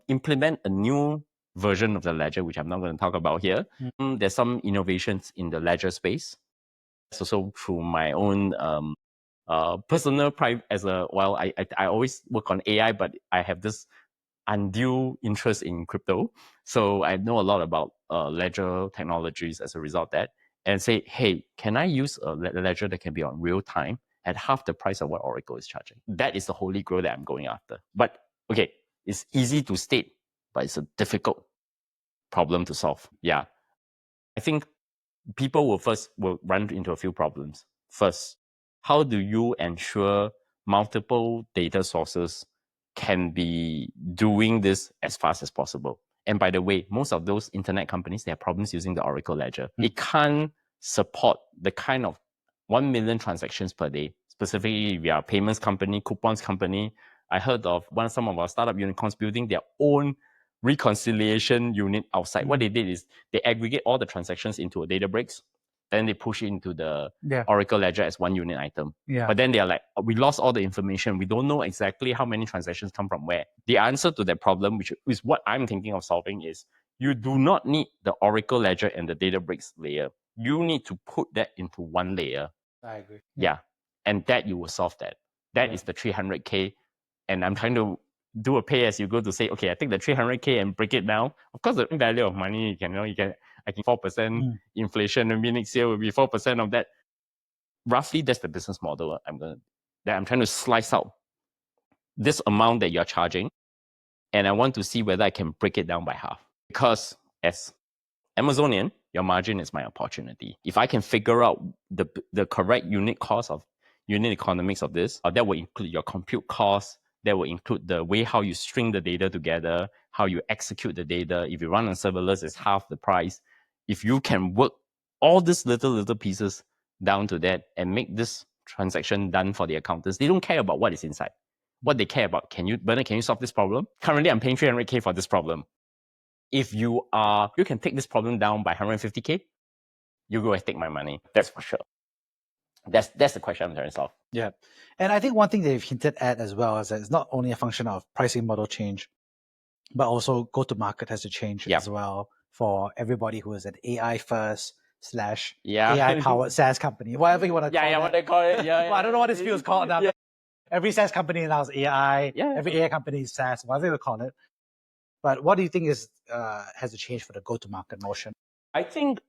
implement a new version of the ledger, which I'm not going to talk about here. There's some innovations in the ledger space. It's also through my own personal pride as a, well, I always work on AI, but I have this undue interest in crypto. So I know a lot about ledger technologies as a result of that, and say, hey, can I use a ledger that can be on real time at half the price of what Oracle is charging? That is the holy grail that I'm going after. But okay, it's easy to state, but it's a difficult problem to solve. Yeah. I think people will run into a few problems. First, how do you ensure multiple data sources can be doing this as fast as possible? And by the way, most of those internet companies, they have problems using the Oracle ledger. It can't support the kind of 1 million transactions per day. Specifically, if you are a payments company, coupons company. I heard of some of our startup unicorns building their own reconciliation unit outside. What they did is they aggregate all the transactions into a Databricks, then they push it into the Oracle ledger as one unit item. But then they're like, we lost all the information. We don't know exactly how many transactions come from where. The answer to that problem, which is what I'm thinking of solving, is you do not need the Oracle ledger and the Databricks layer. You need to put that into one layer. I agree. Yeah. And that you will solve that. That is the 300K. And I'm trying to do a pay as you go to say, okay, I take the 300K and break it down. Of course, the value of money, I can 4% inflation, maybe next year will be 4% of that. Roughly, that's the business model I'm trying to slice out this amount that you're charging, and I want to see whether I can break it down by half. Because as Amazonian, your margin is my opportunity. If I can figure out the correct unit economics of this, that will include your compute costs, that will include the way how you string the data together, how you execute the data. If you run on serverless, it's half the price. If you can work all these little pieces down to that and make this transaction done for the accountants, they don't care about what is inside. What they care about, Bernard, can you solve this problem? Currently, I'm paying 300K for this problem. If you can take this problem down by 150K, you go and take my money. That's for sure. That's the question I'm trying to solve. Yeah. And I think one thing they've hinted at as well is that it's not only a function of pricing model change, but also go-to-market has to change as well for everybody who is an AI first / AI-powered SaaS company, whatever you want to call it. What they call it. Well, I don't know what this feels called now. Every SaaS company now is AI. Every AI company is SaaS, whatever you call it. But what do you think has to change for the go-to-market motion? I think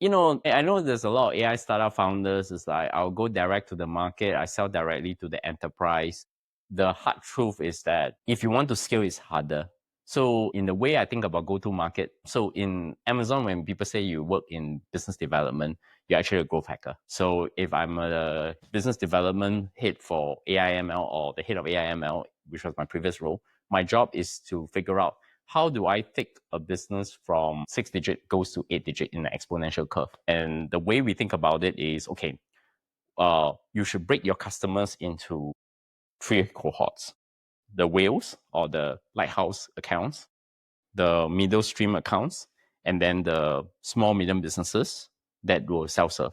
I know there's a lot of AI startup founders. It's like, I'll go direct to the market. I sell directly to the enterprise. The hard truth is that if you want to scale, it's harder. So in the way I think about go-to-market, so in Amazon, when people say you work in business development, you're actually a growth hacker. So if I'm a business development head for AI/ML or the head of AI/ML, which was my previous role, my job is to figure out how do I take a business from 6-digit goes to 8-digit in an exponential curve. And the way we think about it is, okay, you should break your customers into 3 cohorts: the whales or the lighthouse accounts, the middle stream accounts, and then the small, medium businesses that will self-serve.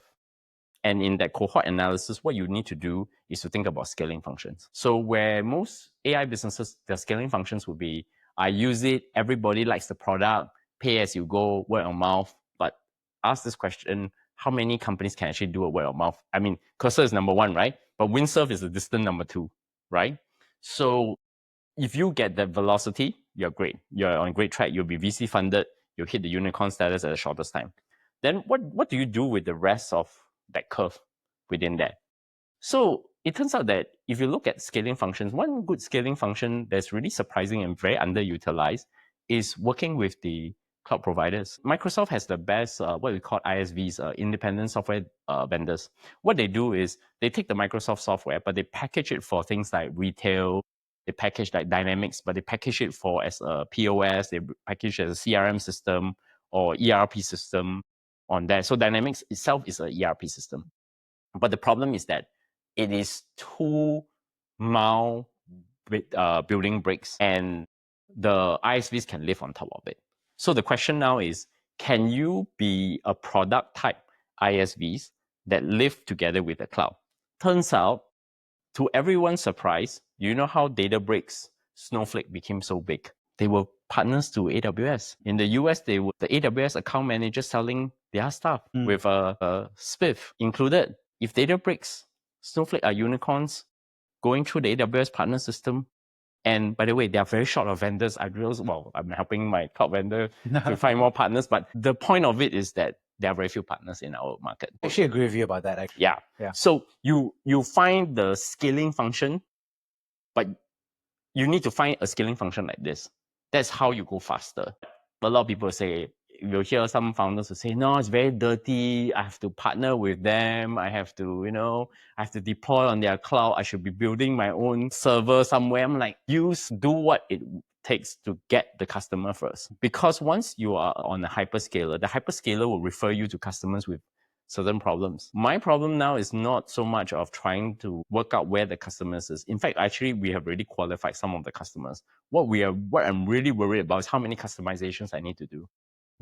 And in that cohort analysis, what you need to do is to think about scaling functions. So where most AI businesses, the scaling functions would be, I use it, everybody likes the product, pay as you go, word of mouth. But ask this question, how many companies can actually do a word of mouth? I mean, Cursor is number 1, right? But Windsurf is a distant number 2, right? So if you get that velocity, you're great. You're on a great track. You'll be VC funded. You'll hit the unicorn status at the shortest time. Then what do you do with the rest of that curve within that? So it turns out that if you look at scaling functions, one good scaling function that's really surprising and very underutilized is working with the cloud providers. Microsoft has the best, what we call ISVs, independent software vendors. What they do is they take the Microsoft software, but they package it for things like retail. They package like Dynamics, but they package it for as a POS. They package it as a CRM system or ERP system on that. So Dynamics itself is an ERP system. But the problem is that it is too mild building bricks, and the ISVs can live on top of it. So the question now is, can you be a product type ISVs that live together with the cloud? Turns out, to everyone's surprise, you know how Databricks, Snowflake became so big? They were partners to AWS. In the US, they were the AWS account manager selling their stuff with a spiff included. If Databricks, Snowflake are unicorns going through the AWS partner system, and by the way, they are very short of vendors. I'm helping my cloud vendor to find more partners, but the point of it is that there are very few partners in our market. I actually agree with you about that. Actually. Yeah. So you find the scaling function, but you need to find a scaling function like this. That's how you go faster. A lot of people say, you'll hear some founders who say, no, it's very dirty. I have to partner with them. I have to, I have to deploy on their cloud. I should be building my own server somewhere. I'm like, do what it takes to get the customer first. Because once you are on a hyperscaler, the hyperscaler will refer you to customers with certain problems. My problem now is not so much of trying to work out where the customers is. In fact, actually, we have already qualified some of the customers. What I'm really worried about is how many customizations I need to do,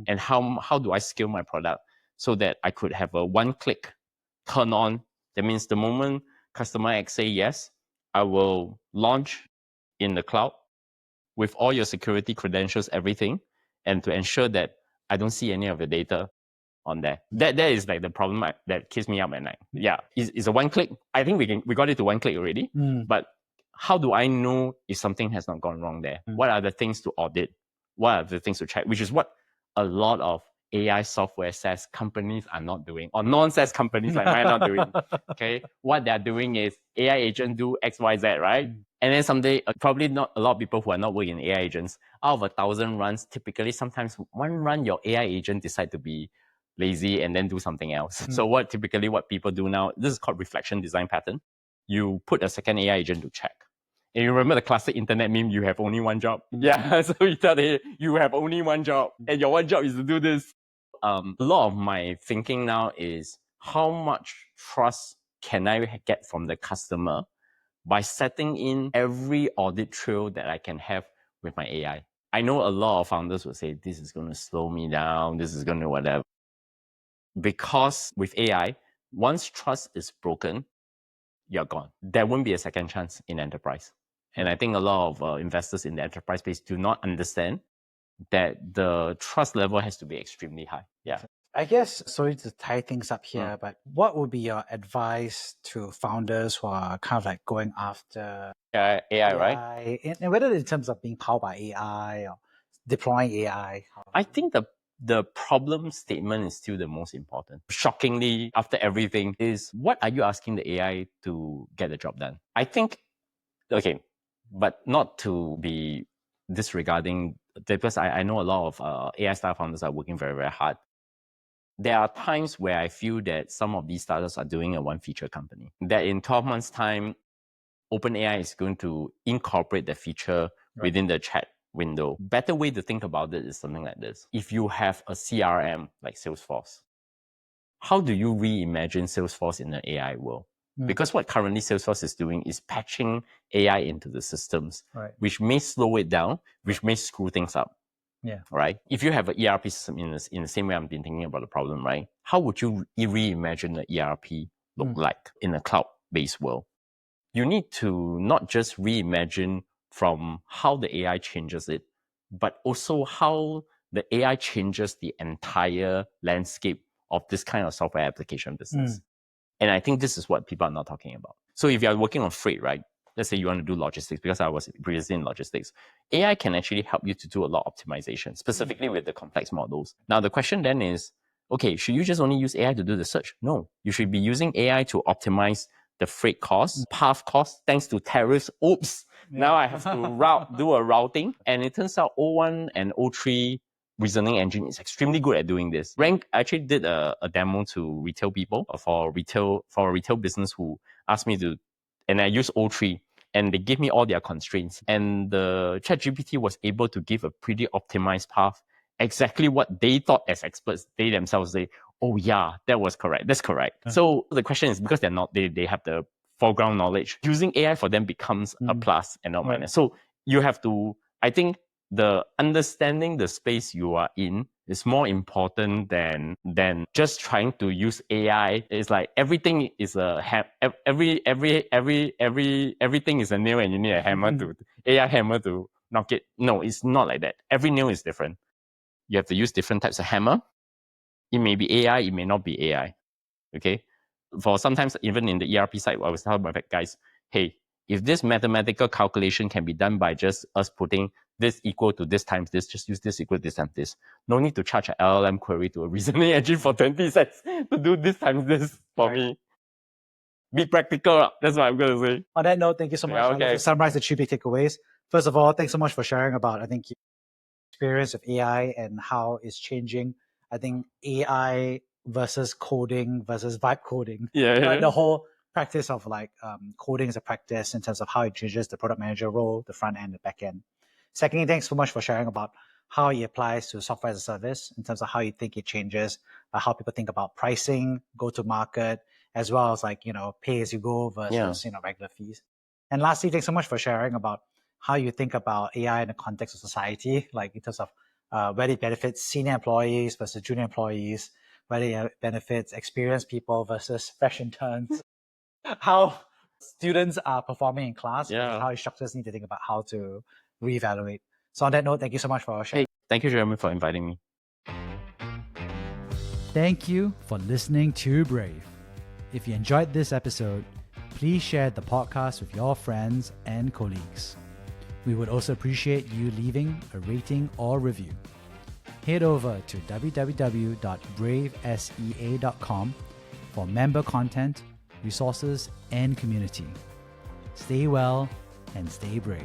and how do I scale my product so that I could have a one-click turn on. That means the moment customer X say yes, I will launch in the cloud with all your security credentials, everything, and to ensure that I don't see any of the data on there. That is like the problem that keeps me up at night. Yeah, it's a one click. I think we got it to one click already. But how do I know if something has not gone wrong there? What are the things to audit? What are the things to check? Which is what a lot of AI software SaaS companies are not doing, or non-SaaS companies like mine are not doing. Okay, what they're doing is AI agent do X, Y, Z, right? And then someday, probably not a lot of people who are not working in AI agents, out of 1,000 runs, typically sometimes one run your AI agent decide to be lazy and then do something else. So what people do now, this is called reflection design pattern. You put a second AI agent to check. And you remember the classic internet meme, you have only one job. Yeah, so you tell it, you have only one job, and your one job is to do this. A lot of my thinking now is, how much trust can I get from the customer by setting in every audit trail that I can have with my AI? I know a lot of founders will say, this is going to slow me down, this is going to whatever. Because with AI, once trust is broken, you're gone. There won't be a second chance in enterprise. And I think a lot of investors in the enterprise space do not understand that the trust level has to be extremely high. Yeah. I guess, sorry to tie things up here, but what would be your advice to founders who are kind of like going after AI, right? and whether in terms of being powered by AI or deploying AI? I think the the problem statement is still the most important. Shockingly, after everything, is what are you asking the AI to get the job done? I think, okay, but not to be disregarding, because I know a lot of AI startup founders are working very, very hard. There are times where I feel that some of these startups are doing a one-feature company. That in 12 months' time, OpenAI is going to incorporate the feature within the chat window. Better way to think about it is something like this. If you have a CRM like Salesforce, how do you reimagine Salesforce in an AI world? Because what currently Salesforce is doing is patching AI into the systems, which may slow it down, which may screw things up. Yeah. Right? If you have an ERP system in the same way I've been thinking about the problem, right? How would you reimagine the ERP look like in a cloud-based world? You need to not just reimagine from how the AI changes it, but also how the AI changes the entire landscape of this kind of software application business. And I think this is what people are not talking about. So if you are working on freight, right? Let's say you want to do logistics, because I was previously in logistics. AI can actually help you to do a lot of optimization, specifically with the complex models. Now, the question then is, okay, should you just only use AI to do the search? No, you should be using AI to optimize the freight costs, path costs, thanks to tariffs. Oops, now I have to do a routing. And it turns out O1 and O3 reasoning engine is extremely good at doing this. Rank actually did a demo to retail people for a retail business who asked me to, and I used O3, and they gave me all their constraints. And the ChatGPT was able to give a pretty optimized path, exactly what they thought as experts. They themselves say, oh yeah, that was correct. That's correct. So the question is, because they have the foreground knowledge, using AI for them becomes a plus and not minus. So you have to, I think, the understanding the space you are in is more important than just trying to use AI. It's like everything is everything is a nail and you need a hammer to AI hammer to knock it. No, it's not like that. Every nail is different. You have to use different types of hammer. It may be AI, it may not be AI. Okay? For sometimes even in the ERP side, I was telling my guys, hey, if this mathematical calculation can be done by just us putting this equal to this times this, just use this equal to this times this. No need to charge an LLM query to a reasoning engine for 20 cents to do this times this for me. Be practical. That's what I'm going to say. On that note, thank you so much. Yeah, okay. I'd like to summarize the 3 big takeaways. First of all, thanks so much for sharing about, I think, your experience of AI and how it's changing. I think AI versus coding versus vibe coding. Yeah. The whole practice of like coding as a practice in terms of how it changes the product manager role, the front end, the back end. Secondly, thanks so much for sharing about how it applies to software as a service in terms of how you think it changes, how people think about pricing, go to market, as well as like, pay as you go versus, regular fees. And lastly, thanks so much for sharing about how you think about AI in the context of society, like in terms of whether it benefits senior employees versus junior employees, whether it benefits experienced people versus fresh interns, how students are performing in class, how instructors need to think about how to reevaluate. So on that note, thank you so much for sharing. Hey, thank you, Jeremy, for inviting me. Thank you for listening to Brave. If you enjoyed this episode, please share the podcast with your friends and colleagues. We would also appreciate you leaving a rating or review. Head over to www.bravesea.com for member content, resources, and community. Stay well and stay brave.